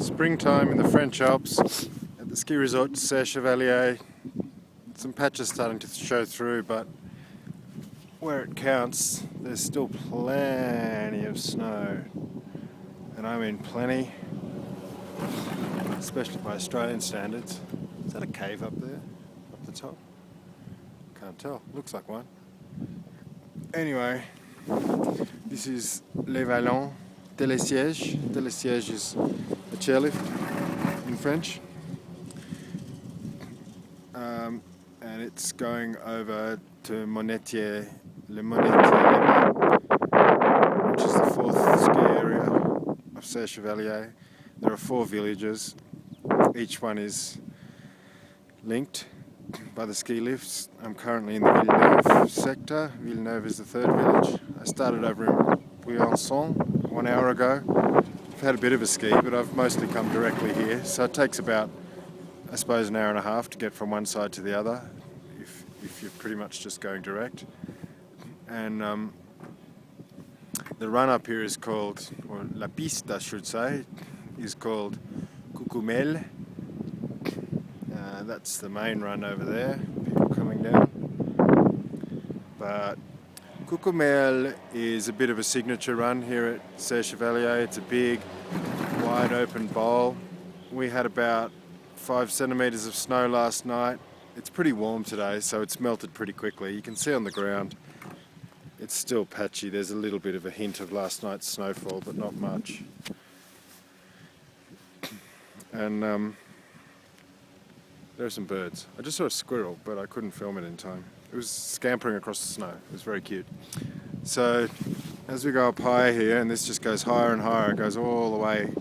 Springtime in the French Alps at the ski resort Serre Chevalier. Some patches starting to show through, but where it counts, there's still plenty of snow. And I mean plenty, especially by Australian standards. Is that a cave up there, up the top? Can't tell, looks like one. Anyway, this is les Vallons, télésiège. Télésiège is a chairlift in French. And it's going over to le Monetier level, which is the fourth ski area of Serre Chevalier. There are 4 villages. Each one is linked by the ski lifts. I'm currently in the Villeneuve sector. Villeneuve is the 3rd village. I started over in Vallons 1 hour ago. I've had a bit of a ski, but I've mostly come directly here. So it takes about, I suppose, an hour and a half to get from one side to the other, if you're pretty much just going direct. And the run up here is called, or la piste I should say, is called Coucoumel. That's the main run over there, people coming down. But Coucoumel is a bit of a signature run here at Serre Chevalier. It's a big, wide open bowl. We had about 5 centimetres of snow last night. It's pretty warm today, so it's melted pretty quickly. You can see on the ground it's still patchy. There's a little bit of a hint of last night's snowfall, but not much. And there are some birds. I just saw a squirrel, but I couldn't film it in time. It was scampering across the snow. It was very cute. So as we go up higher here, and this just goes higher and higher, it goes all the way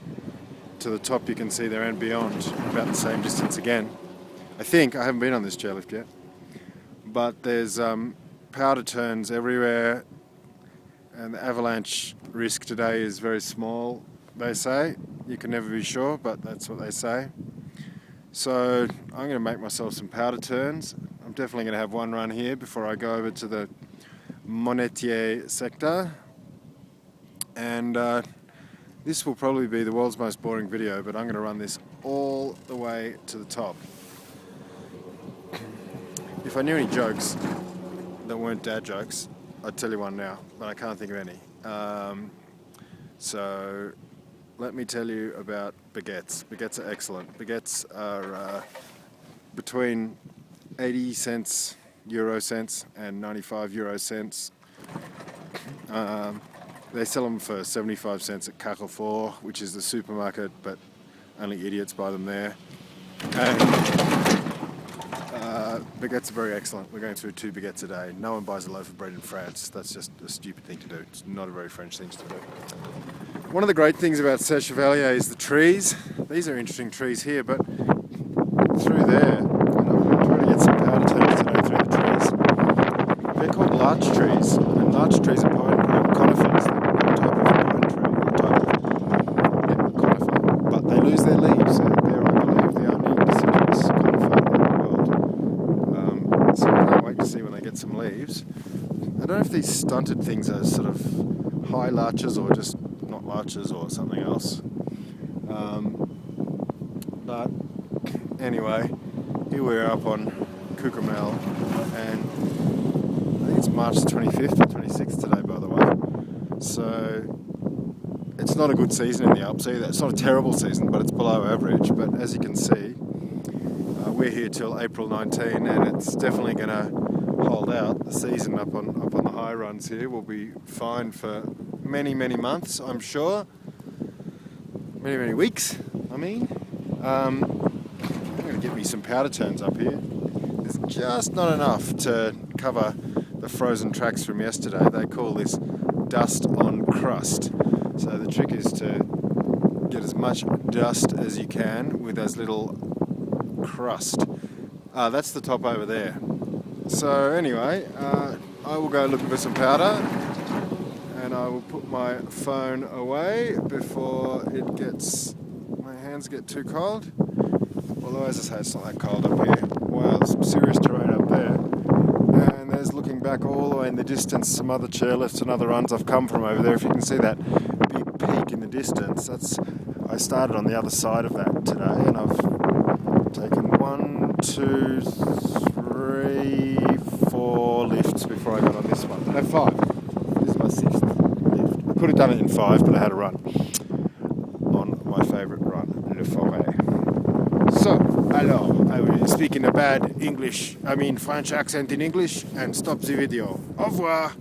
to the top, you can see there, and beyond, about the same distance again. I think, I haven't been on this chairlift yet, but there's powder turns everywhere, and the avalanche risk today is very small, they say. You can never be sure, but that's what they say. So I'm going to make myself some powder turns. I'm definitely going to have one run here before I go over to the Monetier sector. And this will probably be the world's most boring video, but I'm going to run this all the way to the top. If I knew any jokes that weren't dad jokes, I'd tell you one now, but I can't think of any. So let me tell you about baguettes. Baguettes are excellent. Baguettes are between 80 cents, euro cents, and 95 euro cents. They sell them for 75 cents at Carrefour, which is the supermarket, but only idiots buy them there. And baguettes are very excellent. We're going through 2 baguettes a day. No one buys a loaf of bread in France. That's just a stupid thing to do. It's not a very French thing to do. One of the great things about Serre Chevalier is the trees. These are interesting trees here, but through there, I'm trying to get some powder turns today through the trees. They're called larch trees, and larch trees are conifers, a type of pine tree, conifer, but they lose their leaves. They're, I believe, the only deciduous conifer in the world. So I can't wait to see when they get some leaves. I don't know if these stunted things are sort of high larches or just not larches or something else. But anyway, here we're up on Coucoumel, and I think it's March 25th or 26th today, by the way. So it's not a good season in the Alps either. It's not a terrible season, but it's below average. But as you can see, we're here till April 19, and it's definitely going to hold out. The season up on the high runs here will be fine for many months, I'm sure. Many weeks, I mean. I'm going to get me some powder turns up here. There's just not enough to cover the frozen tracks from yesterday. They call this dust on crust. So the trick is to get as much dust as you can with as little crust. That's the top over there. So anyway, I will go looking for some powder, and I will put my phone away before my hands get too cold. Although, as I say, it's not that cold up here. Wow, there's some serious terrain up there. And there's, looking back all the way in the distance, some other chairlifts and other runs I've come from over there. If you can see that big peak in the distance, that's I started on the other side of that today, and I've taken 1, 2, 3, 4 lifts before I got on this one. No, 5. This is my 6th lift. I could have done it in 5, but I had a run on my favourite run, Le Forêt. So, alors, I will speak in a bad French accent in English and stop the video. Au revoir!